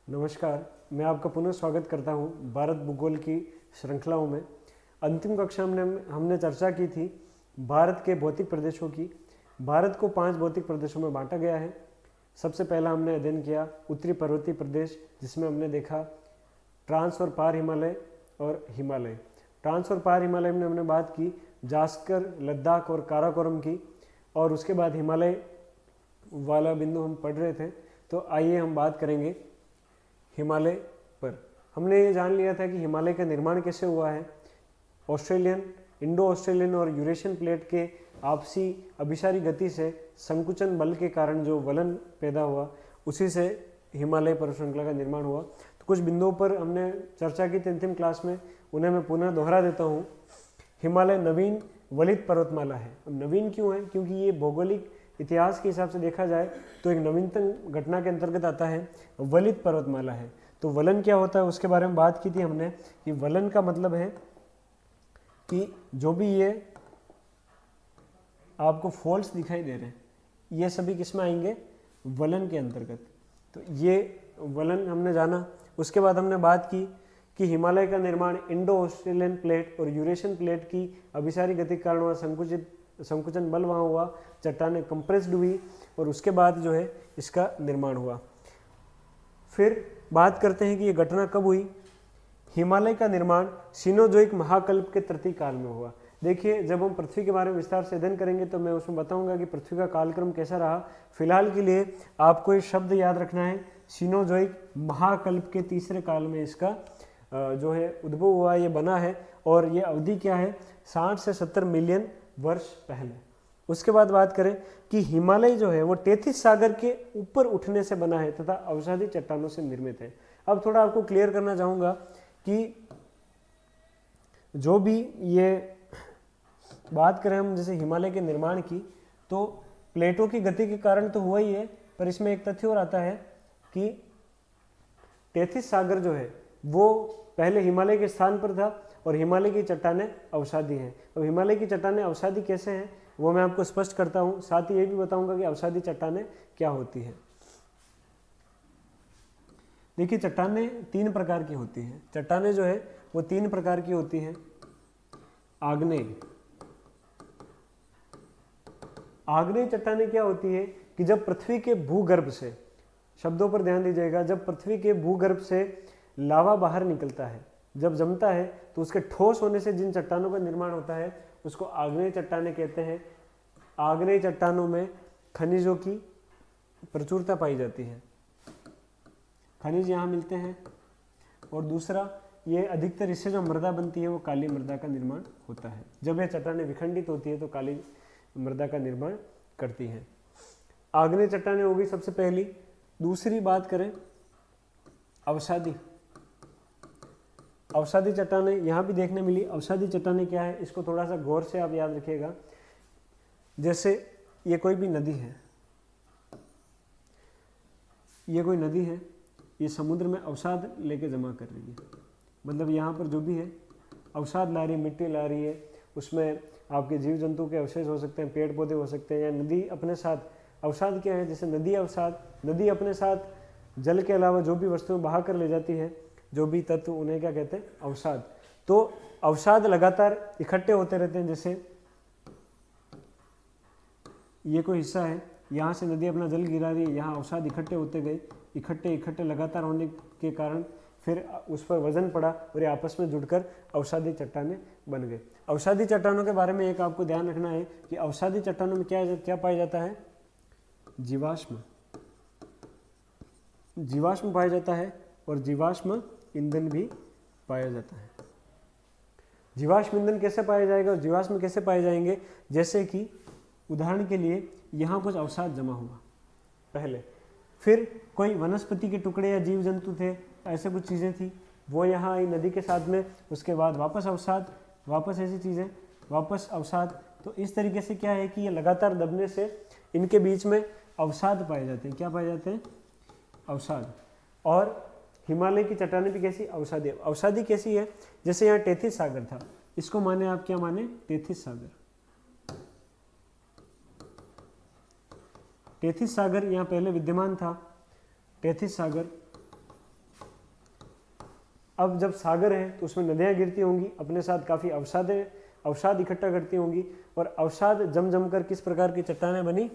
नमस्कार, मैं आपका पुनः स्वागत करता हूं भारत भूगोल की श्रृंखलाओं में। अंतिम कक्षा में हमने चर्चा की थी भारत के भौतिक प्रदेशों की। भारत को 5 भौतिक प्रदेशों में बांटा गया है। सबसे पहला हमने अध्ययन किया उत्तरी पर्वतीय प्रदेश, जिसमें हमने देखा ट्रांस और पार हिमालय और हिमालय। ट्रांस और पार हिमालय में हमने बात की जास्कर, लद्दाख और काराकोरम की, और उसके बाद हिमालय वाला बिंदु हम पढ़ रहे थे। तो आइए हम बात करेंगे हिमालय पर। हमने ये जान लिया था कि हिमालय का निर्माण कैसे हुआ है। ऑस्ट्रेलियन, इंडो ऑस्ट्रेलियन और यूरेशियन प्लेट के आपसी अभिसारी गति से संकुचन बल के कारण जो वलन पैदा हुआ, उसी से हिमालय पर्वत श्रृंखला का निर्माण हुआ। तो कुछ बिंदुओं पर हमने चर्चा की थी अंतिम क्लास में, उन्हें मैं पुनः दोहरा देता हूँ। हिमालय नवीन वलित पर्वतमाला है। अब नवीन क्यों है? क्योंकि ये भौगोलिक इतिहास के हिसाब से देखा जाए तो एक नवीनतम घटना के अंतर्गत आता है, वलित पर्वतमाला है। तो वलन क्या होता है उसके बारे में बात की थी हमने कि वलन का मतलब है कि जो भी ये आपको फॉल्स दिखाई दे रहे हैं, ये सभी किस में आएंगे? वलन के अंतर्गत। तो ये वलन हमने जाना। उसके बाद हमने बात की कि हिमालय का निर्माण इंडो ऑस्ट्रेलियन प्लेट और यूरेशियन प्लेट की अभिसारी गति के कारण हुआ, संकुचन बल वहाँ हुआ, चट्टानें कंप्रेस्ड हुई और उसके बाद जो है इसका निर्माण हुआ। फिर बात करते हैं कि ये घटना कब हुई। हिमालय का निर्माण सीनोजोइक महाकल्प के तृतीय काल में हुआ। देखिए, जब हम पृथ्वी के बारे में विस्तार से अध्ययन करेंगे तो मैं उसमें बताऊंगा कि पृथ्वी का कालक्रम कैसा रहा। फिलहाल के लिए आपको ये शब्द याद रखना है, सीनोजोइक महाकल्प के तीसरे काल में इसका जो है उद्भव हुआ, ये बना है। और ये अवधि क्या है? 60 से 70 मिलियन वर्ष पहले। उसके बाद बात करें कि हिमालय जो है वो टेथिस सागर के ऊपर उठने से बना है तथा अवसादी चट्टानों से निर्मित है। अब थोड़ा आपको क्लियर करना चाहूँगा कि जो भी ये बात करें हम जैसे हिमालय के निर्माण की, तो प्लेटों की गति के कारण तो हुआ ही है, पर इसमें एक तथ्य और आता है कि टेथिस सागर जो है वो पहले हिमालय के स्थान पर था और हिमालय की चट्टानें अवसादी हैं। अब हिमालय की चट्टानें अवसादी कैसे हैं वो मैं आपको स्पष्ट करता हूं। साथ ही ये भी बताऊंगा कि अवसादी चट्टानें क्या होती हैं। देखिए, चट्टानें 3 प्रकार की होती हैं। चट्टानें जो है वो 3 प्रकार की होती हैं। आग्नेय चट्टानें क्या होती है कि जब पृथ्वी के भूगर्भ से, शब्दों पर ध्यान दीजिएगा, जब पृथ्वी के भूगर्भ से लावा बाहर निकलता है, जब जमता है, तो उसके ठोस होने से जिन चट्टानों का निर्माण होता है उसको आग्नेय चट्टानें कहते हैं। आग्नेय चट्टानों में खनिजों की प्रचुरता पाई जाती है, खनिज यहाँ मिलते हैं। और दूसरा, ये अधिकतर इससे जो मृदा बनती है वो काली मृदा का निर्माण होता है। जब यह चट्टानें विखंडित होती है तो काली मृदा का निर्माण करती हैं। आग्नेय चट्टानें हो गई सबसे पहली। दूसरी बात करें अवसादी चट्टानें, यहाँ भी देखने मिली। अवसादी चट्टानें क्या है इसको थोड़ा सा गौर से आप याद रखिएगा। जैसे ये कोई भी नदी है, ये कोई नदी है, ये समुद्र में अवसाद लेके जमा कर रही है। मतलब यहाँ पर जो भी है अवसाद ला रही है, मिट्टी ला रही है, उसमें आपके जीव जंतु के अवशेष हो सकते हैं, पेड़ पौधे हो सकते हैं, या नदी अपने साथ। अवसाद क्या है? जैसे नदी अवसाद, नदी अपने साथ जल के अलावा जो भी वस्तुएं बहा कर ले जाती है, जो भी तत्व, उन्हें क्या कहते हैं? अवसाद। तो अवसाद लगातार इकट्ठे होते रहते हैं। जैसे ये कोई हिस्सा है, यहाँ से नदी अपना जल गिरा रही है, यहाँ अवसाद इकट्ठे होते गए, इकट्ठे लगातार होने के कारण फिर उस पर वजन पड़ा और ये आपस में जुड़कर अवसादी चट्टानें बन गए। अवसादी चट्टानों के बारे में एक आपको ध्यान रखना है कि अवसादी चट्टानों में क्या पाया जाता है? जीवाश्म पाया जाता है और जीवाश्म ईंधन भी पाया जाता है। जीवाश्म ईंधन कैसे पाया जाएगा और जीवाश्म कैसे पाए जाएंगे? जैसे कि उदाहरण के लिए यहाँ कुछ अवसाद जमा हुआ पहले, फिर कोई वनस्पति के टुकड़े या जीव जंतु थे, ऐसे कुछ चीज़ें थी, वो यहाँ आई नदी के साथ में, उसके बाद वापस अवसाद, वापस ऐसी चीज़ें, वापस अवसाद। तो इस तरीके से क्या है कि ये लगातार दबने से इनके बीच में अवसाद पाए जाते हैं। क्या पाए जाते हैं? अवसाद। और हिमालय की चट्टानें भी कैसी? अवसादी। अवसादी कैसी है? जैसे यहाँ टेथिस सागर था, इसको माने आप क्या माने? टेथिस सागर। टेथिस सागर यहाँ पहले विद्यमान था। टेथिस सागर अब जब सागर है तो उसमें नदियाँ गिरती होंगी, अपने साथ काफ़ी अवसाद इकट्ठा करती होंगी, और अवसाद जम कर किस प्रकार की चट्टानें बनी?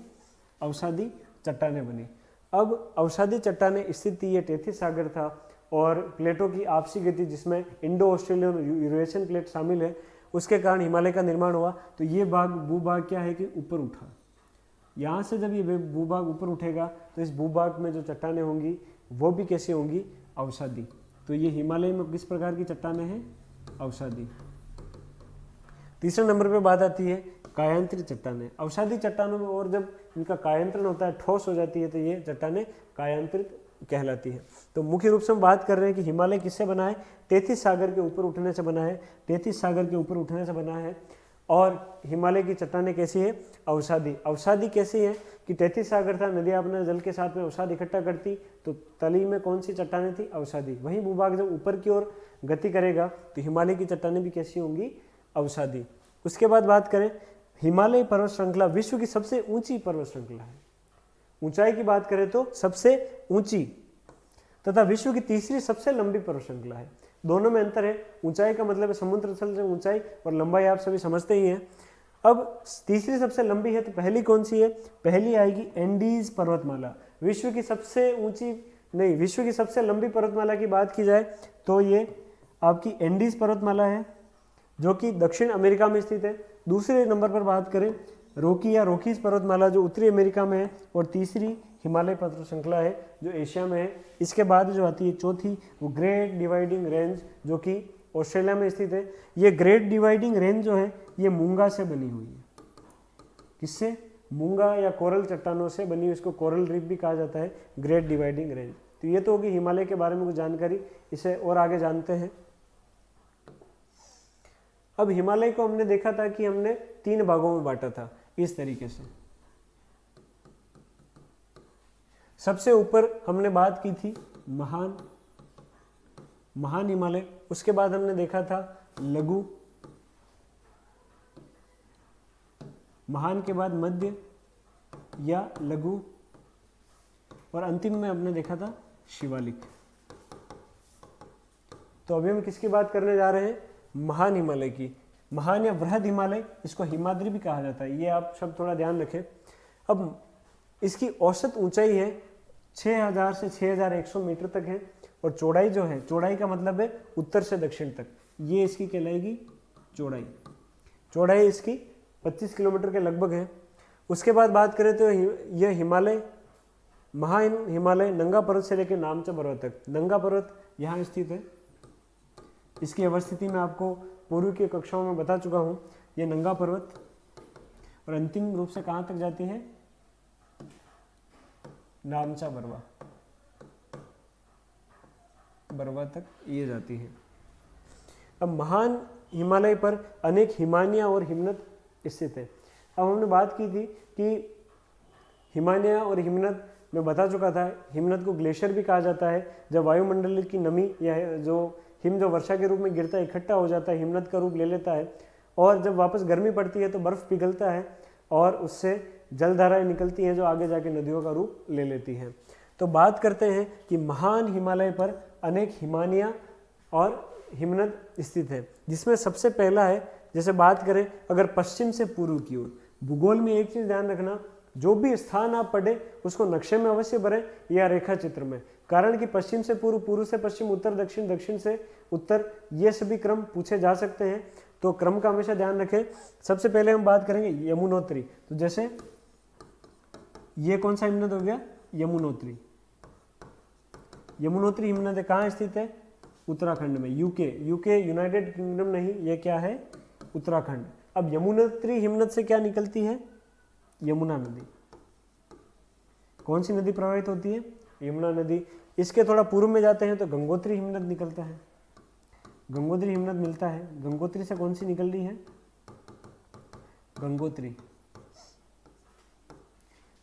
अवसादी चट्टानें बनी। अब अवसादी चट्टानें स्थित थी, ये टेथिस सागर था, और प्लेटों की आपसी गति जिसमें इंडो ऑस्ट्रेलियन और यूरेशियन प्लेट शामिल है, उसके कारण हिमालय का निर्माण हुआ। तो ये भूभाग क्या है कि ऊपर उठा। यहाँ से जब ये भूभाग ऊपर उठेगा तो इस भूभाग में जो चट्टानें होंगी वो भी कैसी होंगी? अवसादी। तो ये हिमालय में किस प्रकार की चट्टानें हैं? अवसादी। तीसरे नंबर पे बात आती है कायांतरित चट्टानें। अवसादी चट्टानों में और जब इनका कायांतरण होता है, ठोस हो जाती है, तो ये चट्टानें कायांतरित कहलाती है। तो मुख्य रूप से हम बात कर रहे हैं कि हिमालय किससे बना है? टेथिस सागर के ऊपर उठने से बना है। टेथिस सागर के ऊपर उठने से बना है। और हिमालय की चट्टानें कैसी है? अवसादी। अवसादी कैसी है कि टेथिस सागर था, नदियाँ अपने जल के साथ में अवसाद इकट्ठा करती, तो तली में कौन सी चट्टानें थी? अवसादी। वहीं भूभाग जब ऊपर की ओर गति करेगा तो हिमालय की चट्टानें भी कैसी होंगी? अवसादी। उसके बाद बात करें, हिमालय पर्वत श्रृंखला विश्व की सबसे ऊंची पर्वत श्रृंखला है। ऊंचाई की बात करें तो सबसे ऊंची, तथा विश्व की तीसरी सबसे लंबी पर्वत श्रृंखला है। दोनों में अंतर है। ऊंचाई का मतलब है समुद्र तल से ऊंचाई, और लंबाई आप सभी समझते ही हैं। अब तीसरी सबसे लंबी है तो पहली कौन सी है? पहली आएगी एंडीज पर्वतमाला। विश्व की सबसे लंबी पर्वतमाला की बात की जाए तो ये आपकी एंडीज पर्वतमाला है, जो कि दक्षिण अमेरिका में स्थित है। दूसरे नंबर पर बात करें रोकी या रोकीज पर्वतमाला, जो उत्तरी अमेरिका में है, और तीसरी हिमालय पर्वत श्रृंखला है जो एशिया में है। इसके बाद जो आती है चौथी, वो ग्रेट डिवाइडिंग रेंज, जो कि ऑस्ट्रेलिया में स्थित है। ये ग्रेट डिवाइडिंग रेंज जो है ये मूंगा से बनी हुई है। किससे? मूंगा या कोरल चट्टानों से बनी हुई, इसको कोरल रीफ भी कहा जाता है, ग्रेट डिवाइडिंग रेंज। तो ये तो होगी हिमालय के बारे में कुछ जानकारी। इसे और आगे जानते हैं। अब हिमालय को हमने देखा था कि हमने 3 भागों में बांटा था इस तरीके से। सबसे ऊपर हमने बात की थी महान हिमालय। उसके बाद हमने देखा था लघु, महान के बाद मध्य या लघु, और अंतिम में हमने देखा था शिवालिक। तो अभी हम किसकी बात करने जा रहे हैं? महान हिमालय की। महान या वृहद हिमालय, इसको हिमाद्री भी कहा जाता है, ये आप शब्द थोड़ा ध्यान रखें। अब इसकी औसत ऊंचाई है 6000 से 6100 मीटर तक है, और चौड़ाई जो है, चौड़ाई का मतलब है उत्तर से दक्षिण तक, ये इसकी कहलाएगी चौड़ाई। चौड़ाई इसकी 25 किलोमीटर के लगभग है। उसके बाद बात करें तो यह हिमालय, महान हिमालय नंगा पर्वत से लेकर नामचा पर्वत तक। नंगा पर्वत यहाँ स्थित है। इसकी अवस्थिति मैं आपको पूर्व की कक्षाओं में बता चुका हूँ। ये नंगा पर्वत, और अंतिम रूप से कहाँ तक जाती है? नामचा बरवा तक ये जाती है। अब महान हिमालय पर अनेक हिमानियाँ और हिमनद स्थित है। अब हमने बात की थी कि हिमानियाँ और हिमनद मैं बता चुका था। हिमनद को ग्लेशियर भी कहा जाता है। जब वायुमंडल की नमी या जो हिम जो वर्षा के रूप में गिरता है, इकट्ठा हो जाता है, हिमनद का रूप ले लेता है, और जब वापस गर्मी पड़ती है तो बर्फ़ पिघलता है, और उससे जलधाराएं निकलती हैं जो आगे जाके नदियों का रूप ले लेती हैं। तो बात करते हैं कि महान हिमालय पर अनेक हिमानियाँ और हिमनद स्थित है, जिसमें सबसे पहला है, जैसे बात करें अगर पश्चिम से पूर्व की ओर। भूगोल में एक चीज़ ध्यान रखना, जो भी स्थान आप पढ़े उसको नक्शे में अवश्य भरें या रेखा चित्र में। कारण कि पश्चिम से पूर्व, पूर्व से पश्चिम, उत्तर दक्षिण, दक्षिण से उत्तर, ये सभी क्रम पूछे जा सकते हैं, तो क्रम का हमेशा ध्यान रखें। सबसे पहले हम बात करेंगे यमुनोत्री। तो जैसे ये कौन सा हिमनद हो गया? यमुनोत्री। यमुनोत्री हिमनद कहाँ स्थित है? उत्तराखंड में, यूके यूनाइटेड किंगडम नहीं, ये क्या है? उत्तराखंड। अब यमुनोत्री हिमनद से क्या निकलती है? यमुना नदी। कौन सी नदी प्रवाहित होती है? यमुना नदी। इसके थोड़ा पूर्व में जाते हैं तो गंगोत्री हिमनद निकलता है, गंगोत्री हिमनद मिलता है। गंगोत्री से कौन सी निकल रही है? गंगोत्री।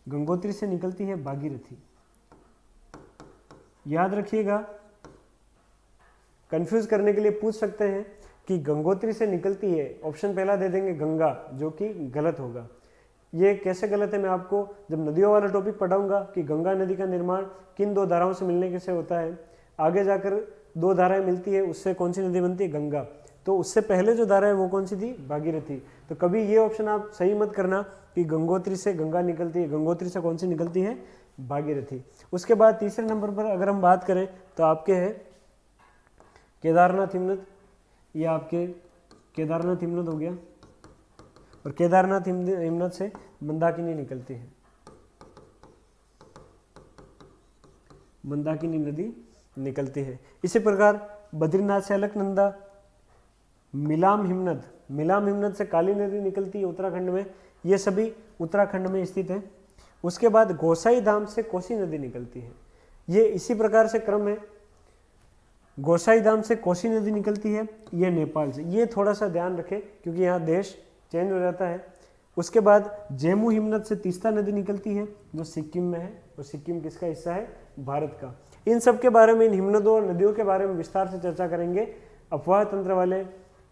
गंगोत्री से निकलती है भागीरथी। याद रखिएगा, कंफ्यूज करने के लिए पूछ सकते हैं कि गंगोत्री से निकलती है, ऑप्शन पहला दे देंगे गंगा, जो कि गलत होगा। ये कैसे गलत है मैं आपको जब नदियों वाला टॉपिक पढ़ाऊंगा कि गंगा नदी का निर्माण किन 2 धाराओं से मिलने से होता है, आगे जाकर दो धाराएं मिलती है, उससे कौन सी नदी बनती है? गंगा। तो उससे पहले जो धारा है वो कौन सी थी? भागीरथी। तो कभी ये ऑप्शन आप सही मत करना कि गंगोत्री से गंगा निकलती है, गंगोत्री से कौन सी निकलती है? भागीरथी। उसके बाद तीसरे नंबर पर अगर हम बात करें तो आपके है केदारनाथ हिमनद। ये आपके केदारनाथ हिमनद हो गया, और केदारनाथ हिमनद से मंदाकिनी निकलती है, मंदाकिनी नदी निकलती है। इसी प्रकार बद्रीनाथ से अलकनंदा, मिलाम हिमनद, मिलाम हिमनद से काली नदी निकलती है उत्तराखंड में, ये सभी उत्तराखंड में स्थित है। उसके बाद गोसाई धाम से कोसी नदी निकलती है, ये इसी प्रकार से क्रम है। गोसाई धाम से कोसी नदी निकलती है, ये नेपाल से। ये थोड़ा सा ध्यान रखें क्योंकि यहाँ देश चेंज हो जाता है। उसके बाद जेमू हिमनद से तीस्ता नदी निकलती है जो सिक्किम में है, और सिक्किम किसका हिस्सा है? भारत का। इन सब के बारे में, इन हिमनदों और नदियों के बारे में विस्तार से चर्चा करेंगे अपवाह तंत्र वाले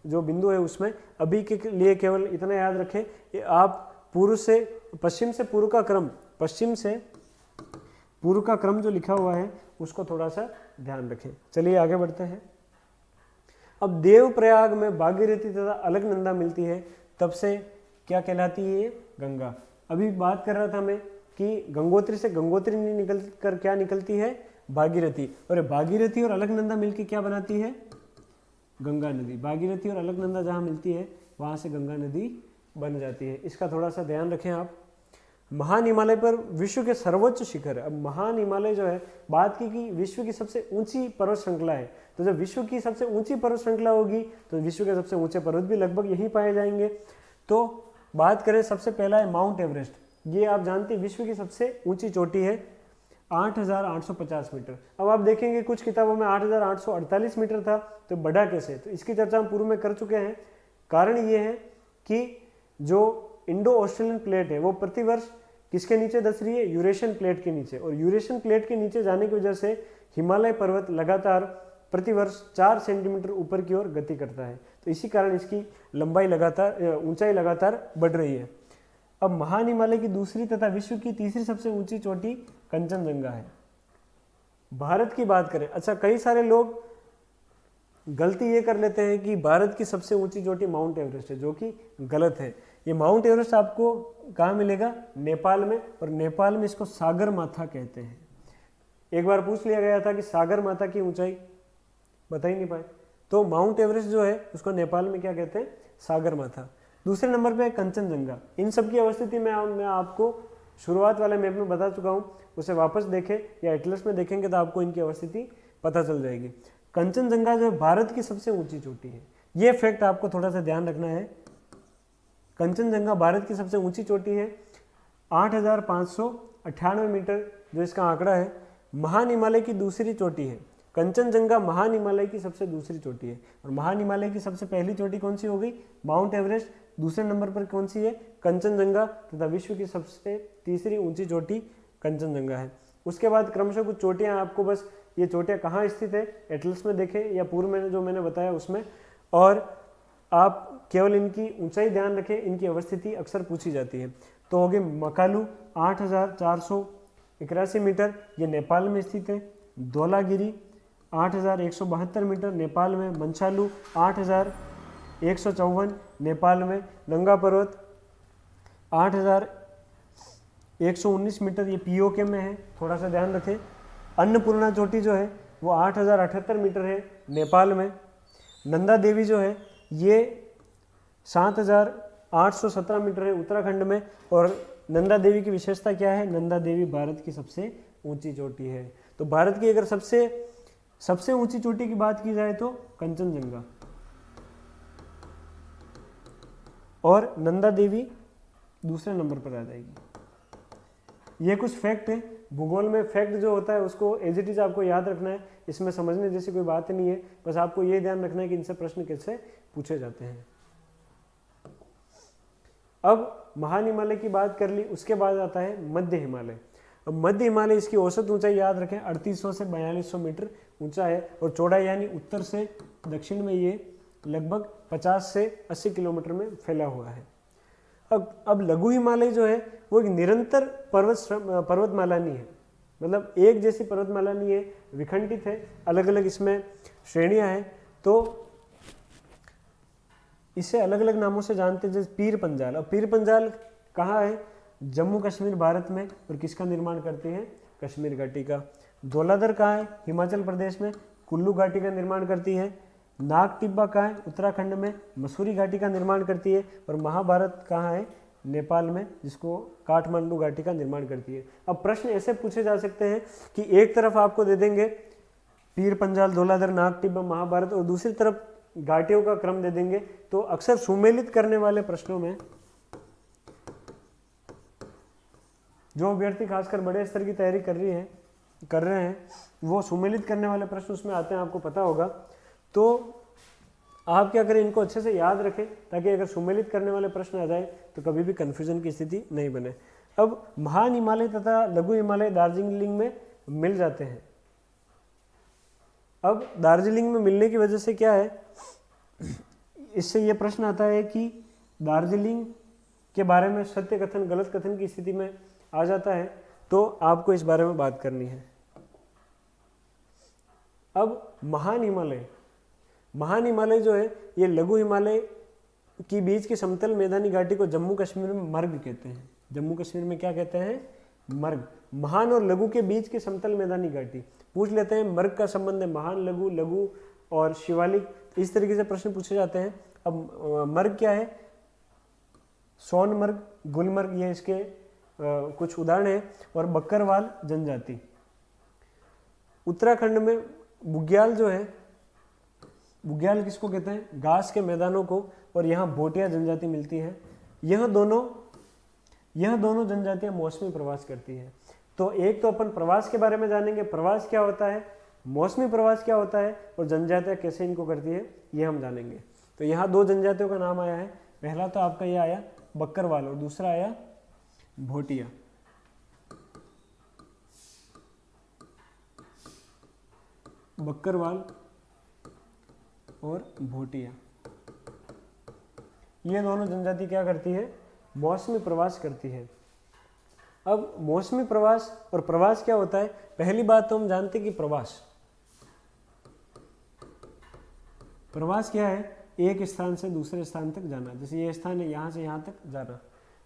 जो बिंदु है उसमें। अभी के लिए केवल इतना याद रखें कि आप पूर्व से पश्चिम से पूर्व का क्रम, पश्चिम से पूर्व का क्रम जो लिखा हुआ है उसको थोड़ा सा ध्यान रखें। चलिए आगे बढ़ते हैं। अब देवप्रयाग में भागीरथी तथा अलकनंदा मिलती है, तब से क्या कहलाती है? ये गंगा। अभी बात कर रहा था मैं कि गंगोत्री से गंगोत्री नहीं निकल कर क्या निकलती है? भागीरथी। और भागीरथी और अलकनंदा मिलकर क्या बनाती है? गंगा नदी। भागीरथी और अलकनंदा जहाँ मिलती है वहाँ से गंगा नदी बन जाती है। इसका थोड़ा सा ध्यान रखें आप। महान हिमालय पर विश्व के सर्वोच्च शिखर। अब महान हिमालय जो है, बात की कि विश्व की सबसे ऊंची पर्वत श्रृंखला है, तो जब विश्व की सबसे ऊंची पर्वत श्रृंखला होगी तो विश्व के सबसे ऊंचे पर्वत भी लगभग यहीं पाए जाएंगे। तो बात करें, सबसे पहला है माउंट एवरेस्ट। ये आप जानते हैं विश्व की सबसे ऊंची चोटी है, 8,850 मीटर। अब आप देखेंगे कुछ किताबों में 8,848 मीटर था, तो बढ़ा कैसे? तो इसकी चर्चा हम पूर्व में कर चुके हैं। कारण ये है कि जो इंडो ऑस्ट्रेलियन प्लेट है वो प्रतिवर्ष किसके नीचे धंस रही है? यूरेशियन प्लेट के नीचे। और यूरेशियन प्लेट के नीचे जाने की वजह से हिमालय पर्वत लगातार प्रतिवर्ष 4 सेंटीमीटर ऊपर की ओर गति करता है, तो इसी कारण इसकी लंबाई लगातार, ऊंचाई लगातार बढ़ रही है। अब महान हिमालय की दूसरी तथा विश्व की तीसरी सबसे ऊंची चोटी कंचनजंगा है। भारत की बात करें, अच्छा कई सारे लोग गलती ये कर लेते हैं कि भारत की सबसे ऊंची चोटी माउंट एवरेस्ट है, जो कि गलत है। ये माउंट एवरेस्ट आपको कहाँ मिलेगा? नेपाल में, और नेपाल में इसको सागर माथा कहते हैं। एक बार पूछ लिया गया था कि सागर माथा की ऊंचाई बता ही नहीं पाए, तो माउंट एवरेस्ट जो है उसको नेपाल में क्या कहते हैं? सागर माथा। दूसरे नंबर पे है कंचनजंगा। इन सब की अवस्थिति मैं आपको शुरुआत वाले मैप में बता चुका हूँ, उसे वापस देखें या एटलस में देखेंगे तो आपको इनकी अवस्थिति पता चल जाएगी। कंचनजंगा जो है भारत की सबसे ऊंची चोटी है, ये फैक्ट आपको थोड़ा सा ध्यान रखना है। कंचनजंगा भारत की सबसे ऊंची चोटी है, 8,598 मीटर जो इसका आंकड़ा है। महान हिमालय की दूसरी चोटी है कंचनजंगा, महान हिमालय की सबसे दूसरी चोटी है। और महान हिमालय की सबसे पहली चोटी कौन सी हो गई? Mount Everest. दूसरे नंबर पर कौन सी है? कंचनजंगा। तथा विश्व की सबसे तीसरी ऊंची चोटी कंचनजंगा है। उसके बाद क्रमशः कुछ चोटियां, आपको बस ये चोटियां कहाँ स्थित है एटलस में देखें या पूर्व में जो मैंने बताया उसमें, और आप केवल इनकी ऊंचाई ध्यान रखें, इनकी अवस्थिति अक्सर पूछी जाती है। तो हो गए मकालू 8,481 मीटर, ये नेपाल में स्थित है। धौलागिरी 8,172 मीटर नेपाल में। मंचालू 8,154 नेपाल में। नंगा पर्वत 8,119 मीटर, ये पीओके में है, थोड़ा सा ध्यान रखें। अन्नपूर्णा चोटी जो है वो 8,078 मीटर है नेपाल में। नंदा देवी जो है ये 7,817 मीटर है उत्तराखंड में। और नंदा देवी की विशेषता क्या है? नंदा देवी भारत की सबसे ऊंची चोटी है। तो भारत की अगर सबसे ऊंची चोटी की बात की जाए तो कंचनजंगा, और नंदा देवी दूसरे नंबर पर आ जाएगी। ये कुछ फैक्ट है, भूगोल में फैक्ट जो होता है उसको एज इट इज आपको याद रखना है, इसमें समझने जैसी कोई बात नहीं है, बस आपको ये ध्यान रखना है कि इनसे प्रश्न कैसे पूछे जाते हैं। अब महान हिमालय की बात कर ली, उसके बाद आता है मध्य हिमालय। अब मध्य हिमालय, इसकी औसत ऊंचाई याद रखें 3800 से 4200 मीटर ऊंचा है, और चौड़ाई यानी उत्तर से दक्षिण में ये लगभग 50 से 80 किलोमीटर में फैला हुआ है। अब लघु हिमालय जो है वो एक निरंतर पर्वतमाला नहीं है, मतलब एक जैसी पर्वतमाला नहीं है, विखंडित है, अलग अलग इसमें श्रेणियां हैं। तो इसे अलग अलग नामों से जानते हैं, जैसे पीर पंजाल। अब पीर पंजाल कहाँ है? जम्मू कश्मीर भारत में, और किसका निर्माण करती है? कश्मीर घाटी का। धौलाधर कहाँ है? हिमाचल प्रदेश में, कुल्लू घाटी का निर्माण करती है। नाग टिब्बा कहाँ है? उत्तराखंड में, मसूरी घाटी का निर्माण करती है। और महाभारत कहाँ है? नेपाल में, जिसको काठमांडू घाटी का निर्माण करती है। अब प्रश्न ऐसे पूछे जा सकते हैं कि एक तरफ आपको दे देंगे पीर पंजाल, धौलाधर, नाग टिब्बा, महाभारत, और दूसरी तरफ घाटियों का क्रम दे देंगे। तो अक्सर सुमेलित करने वाले प्रश्नों में जो अभ्यर्थी खासकर बड़े स्तर की तैयारी कर रहे हैं वो सुमेलित करने वाले प्रश्न उसमें आते हैं, आपको पता होगा। तो आप क्या करें, इनको अच्छे से याद रखें ताकि अगर सुमेलित करने वाले प्रश्न आ जाए तो कभी भी कन्फ्यूजन की स्थिति नहीं बने। अब महान हिमालय तथा लघु हिमालय दार्जिलिंग में मिल जाते हैं। अब दार्जिलिंग में मिलने की वजह से क्या है, इससे ये प्रश्न आता है कि दार्जिलिंग के बारे में सत्य कथन गलत कथन की स्थिति में आ जाता है, तो आपको इस बारे में बात करनी है। अब महान हिमालय जो है ये लघु हिमालय की बीच की समतल मैदानी घाटी को जम्मू कश्मीर में मर्ग कहते हैं। जम्मू कश्मीर में क्या कहते हैं? मर्ग। महान और लघु के बीच की समतल मैदानी घाटी पूछ लेते हैं, मर्ग का संबंध है महान, लघु, लघु और शिवालिक, इस तरीके से प्रश्न पूछे जाते हैं। अब मर्ग क्या है? सोनमर्ग, गुलमर्ग, ये इसके कुछ उदाहरण हैं। और बकरवाल जनजाति। उत्तराखंड में बुग्याल जो है, बुग्याल किसको कहते हैं? घास के मैदानों को। और यहाँ भोटिया जनजाति मिलती है। यह दोनों जनजातियां मौसमी प्रवास करती है। तो एक तो अपन प्रवास के बारे में जानेंगे, प्रवास क्या होता है, मौसमी प्रवास क्या होता है, और जनजातियां कैसे इनको करती है ये हम जानेंगे। तो यहाँ दो जनजातियों का नाम आया है। पहला तो आपका ये आया बकरवाल और दूसरा आया भोटिया। बकरवाल और भोटिया, ये दोनों जनजाति क्या करती है? मौसमी प्रवास करती है। अब मौसमी प्रवास और प्रवास क्या होता है? पहली बात तो हम जानते हैं कि प्रवास क्या है? एक स्थान से दूसरे स्थान तक जाना। जैसे ये स्थान है, यहाँ से यहाँ तक जाना।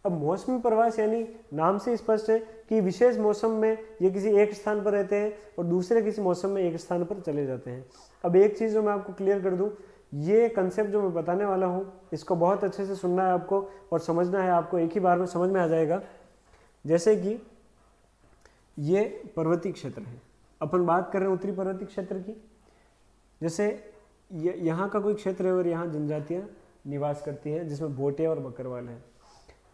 अब मौसमी प्रवास यानी नाम से स्पष्ट है कि विशेष मौसम में ये किसी एक स्थान पर रहते हैं और दूसरे किसी मौसम में एक स्थान पर चले जाते हैं। अब एक चीज़ जो मैं आपको क्लियर कर दूं, ये कंसेप्ट जो मैं बताने वाला हूँ इसको बहुत अच्छे से सुनना है आपको और समझना है आपको, एक ही बार में समझ में आ जाएगा। जैसे कि ये पर्वतीय क्षेत्र है, अपन बात कर रहे हैं उत्तरी पर्वतीय क्षेत्र की। जैसे यहाँ का कोई क्षेत्र है और यहाँ जनजातियाँ निवास करती हैं जिसमें भोटिया और बकरवाल हैं।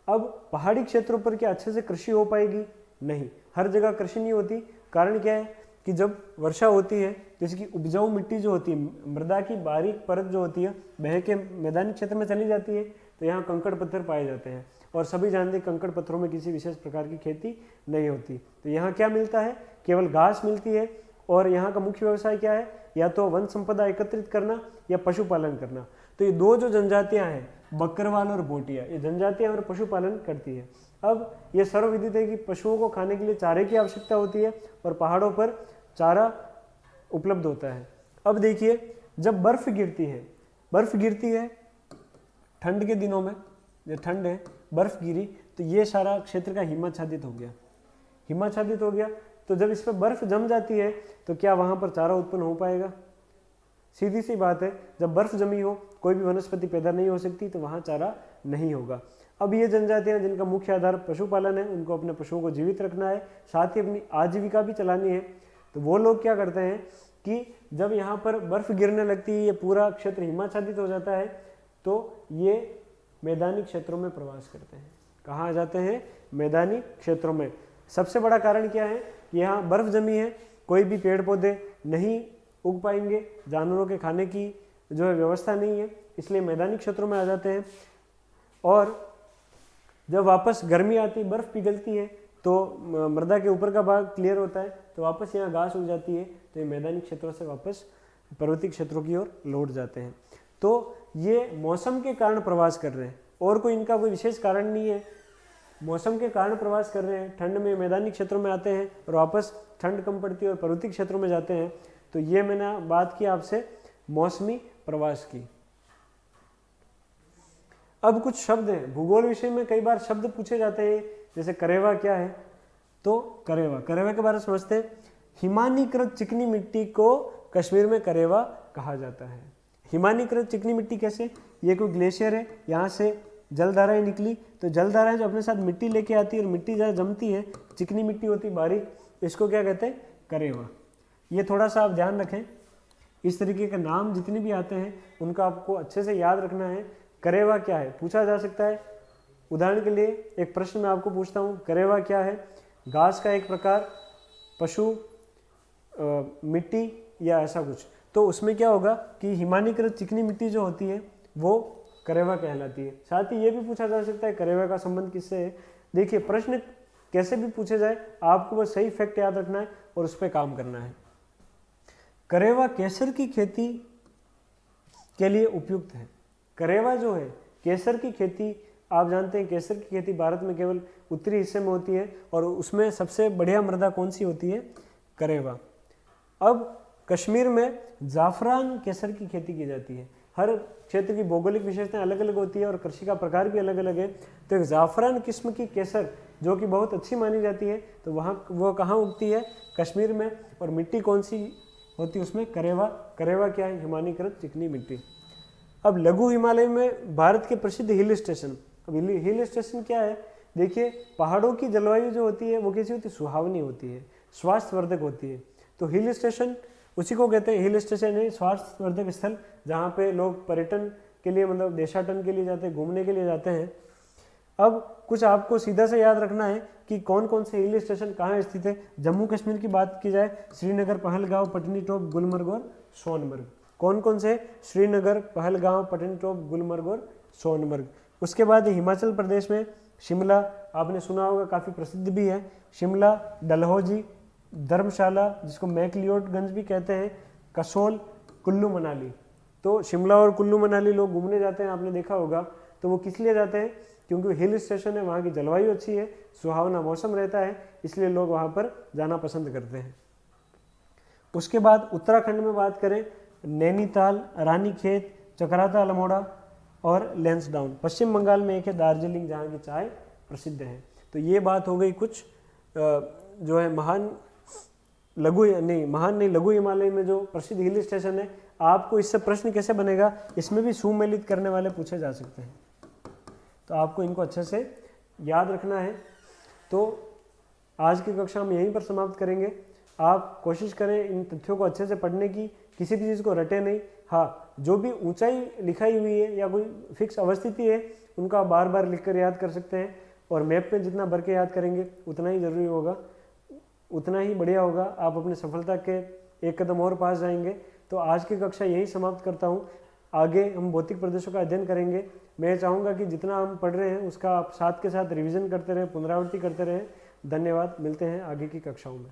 अब पहाड़ी क्षेत्रों पर क्या अच्छे से कृषि हो पाएगी? नहीं, हर जगह कृषि नहीं होती। कारण क्या है कि जब वर्षा होती है तो इसकी उपजाऊ मिट्टी जो होती है, मृदा की बारीक परत जो होती है, बह के मैदानी क्षेत्र में चली जाती है, तो यहाँ कंकड़ पत्थर पाए जाते हैं। और सभी जानते हैं कंकड़ पत्थरों में किसी विशेष प्रकार की खेती नहीं होती। तो यहाँ क्या मिलता है? केवल घास मिलती है। और यहाँ का मुख्य व्यवसाय क्या है? या तो वन संपदा एकत्रित करना या पशुपालन करना। तो ये दो जो जनजातियाँ हैं, बकरवाल और भोटिया, ये जनजातियाँ और पशुपालन करती है। अब ये सर्वविदित है कि पशुओं को खाने के लिए चारे की आवश्यकता होती है और पहाड़ों पर चारा उपलब्ध होता है। अब देखिए, जब बर्फ गिरती है ठंड के दिनों में, जो ठंड है, बर्फ गिरी तो ये सारा क्षेत्र का हिमाच्छादित हो गया। तो जब इस पर बर्फ जम जाती है तो क्या वहाँ पर चारा उत्पन्न हो पाएगा? सीधी सी बात है, जब बर्फ जमी हो कोई भी वनस्पति पैदा नहीं हो सकती, तो वहाँ चारा नहीं होगा। अब ये जनजातियाँ जिनका मुख्य आधार पशुपालन है, उनको अपने पशुओं को जीवित रखना है, साथ ही अपनी आजीविका भी चलानी है। तो वो लोग क्या करते हैं कि जब यहाँ पर बर्फ गिरने लगती है, ये पूरा क्षेत्र हिमाच्छादित हो जाता है, तो ये मैदानी क्षेत्रों में प्रवास करते हैं। कहाँ आ जाते हैं? मैदानी क्षेत्रों में। सबसे बड़ा कारण क्या है? यहाँ बर्फ जमी है, कोई भी पेड़ पौधे नहीं उग पाएंगे, जानवरों के खाने की जो है व्यवस्था नहीं है, इसलिए मैदानी क्षेत्रों में आ जाते हैं। और जब वापस गर्मी आती है, बर्फ पिघलती है, तो मृदा के ऊपर का भाग क्लियर होता है, तो वापस यहाँ घास उग जाती है, तो ये मैदानी क्षेत्रों से वापस पर्वतीय क्षेत्रों की ओर लौट जाते हैं। तो ये मौसम के कारण प्रवास कर रहे हैं और कोई इनका कोई विशेष कारण नहीं है। मौसम के कारण प्रवास कर रहे हैं, ठंड में मैदानी क्षेत्रों में आते हैं और वापस ठंड कम पड़ती है और पर्वतीय क्षेत्रों में जाते हैं। तो ये मैंने बात की आपसे मौसमी प्रवास की। अब कुछ शब्द हैं, भूगोल विषय में कई बार शब्द पूछे जाते हैं, जैसे करेवा क्या है, तो करेवा के बारे में समझते हैं। हिमानीकृत चिकनी मिट्टी को कश्मीर में करेवा कहा जाता है। हिमानीकृत चिकनी मिट्टी कैसे, ये कोई ग्लेशियर है, यहाँ से जलधाराएं निकली, तो जलधाराएं जो अपने साथ मिट्टी लेके आती है और मिट्टी जहाँ जमती है, चिकनी मिट्टी होती बारीक, इसको क्या कहते हैं, करेवा। ये थोड़ा सा आप ध्यान रखें, इस तरीके के नाम जितने भी आते हैं उनका आपको अच्छे से याद रखना है। करेवा क्या है पूछा जा सकता है। उदाहरण के लिए एक प्रश्न मैं आपको पूछता हूँ, करेवा क्या है, घास का एक प्रकार, पशु, मिट्टी या ऐसा कुछ। तो उसमें क्या होगा कि हिमानीकृत चिकनी मिट्टी जो होती है वो करेवा कहलाती है। साथ ही ये भी पूछा जा सकता है करेवा का संबंध किससे है। देखिए प्रश्न कैसे भी पूछे जाए, आपको बस सही फैक्ट याद रखना है और उस पर काम करना है। करेवा केसर की खेती के लिए उपयुक्त है। करेवा जो है केसर की खेती, आप जानते हैं केसर की खेती भारत में केवल उत्तरी हिस्से में होती है और उसमें सबसे बढ़िया मृदा कौन सी होती है, करेवा। अब कश्मीर में जाफरान केसर की खेती की जाती है। हर क्षेत्र की भौगोलिक विशेषताएं अलग अलग होती है और कृषि का प्रकार भी अलग अलग है। तो एक जाफरान किस्म की केसर जो कि बहुत अच्छी मानी जाती है, तो वहाँ वो कहाँ उगती है, कश्मीर में। और मिट्टी कौन सी होती है उसमें, करेवा। करेवा क्या है, हिमानीकृत चिकनी मिट्टी। अब लघु हिमालय में भारत के प्रसिद्ध हिल स्टेशन। अब हिल स्टेशन क्या है, देखिए पहाड़ों की जलवायु जो होती है वो कैसी होती है, सुहावनी होती है, स्वास्थ्यवर्धक होती है। तो हिल स्टेशन उसी को कहते हैं, हिल स्टेशन है स्वास्थ्यवर्धक स्थल, जहाँ पे लोग पर्यटन के लिए मतलब देशाटन के लिए जाते हैं, घूमने के लिए जाते हैं। अब कुछ आपको सीधा से याद रखना है कि कौन कौन से हिल स्टेशन कहाँ स्थित है। जम्मू कश्मीर की बात की जाए, श्रीनगर, पहलगांव, पटनी टॉप, गुलमर्ग और सोनमर्ग। कौन कौन से, श्रीनगर, पहलगांव, पटनी टॉप, गुलमर्ग और सोनमर्ग। उसके बाद हिमाचल प्रदेश में शिमला, आपने सुना होगा, काफ़ी प्रसिद्ध भी है, शिमला, डलहौजी, धर्मशाला जिसको मैकलियोडगंज भी कहते हैं, कसोल, कुल्लू मनाली। तो शिमला और कुल्लू मनाली लोग घूमने जाते हैं, आपने देखा होगा। तो वो किस लिए जाते हैं, क्योंकि हिल स्टेशन है, वहाँ की जलवायु अच्छी है, सुहावना मौसम रहता है, इसलिए लोग वहाँ पर जाना पसंद करते हैं। उसके बाद उत्तराखंड में बात करें, नैनीताल, रानीखेत, चकराता, अल्मोड़ा और लैंसडाउन। पश्चिम बंगाल में एक है दार्जिलिंग, जहाँ की चाय प्रसिद्ध है। तो ये बात हो गई कुछ जो है महान लघु हिमालय में जो प्रसिद्ध हिल स्टेशन है। आपको इससे प्रश्न कैसे बनेगा, इसमें भी सुमेलित करने वाले पूछे जा सकते हैं, तो आपको इनको अच्छे से याद रखना है। तो आज की कक्षा हम यहीं पर समाप्त करेंगे। आप कोशिश करें इन तथ्यों को अच्छे से पढ़ने की, किसी भी चीज़ को रटे नहीं। हाँ, जो भी ऊंचाई लिखाई हुई है या कोई फिक्स अवस्थिति है उनका बार बार लिखकर याद कर सकते हैं, और मैप में जितना भर के याद करेंगे उतना ही जरूरी होगा, उतना ही बढ़िया होगा। आप अपनी सफलता के एक कदम और पास जाएंगे। तो आज की कक्षा यही समाप्त करता हूँ। आगे हम भौतिक प्रदेशों का अध्ययन करेंगे। मैं चाहूँगा कि जितना हम पढ़ रहे हैं उसका आप साथ के साथ रिवीजन करते रहें, पुनरावृत्ति करते रहें। धन्यवाद, मिलते हैं आगे की कक्षाओं में।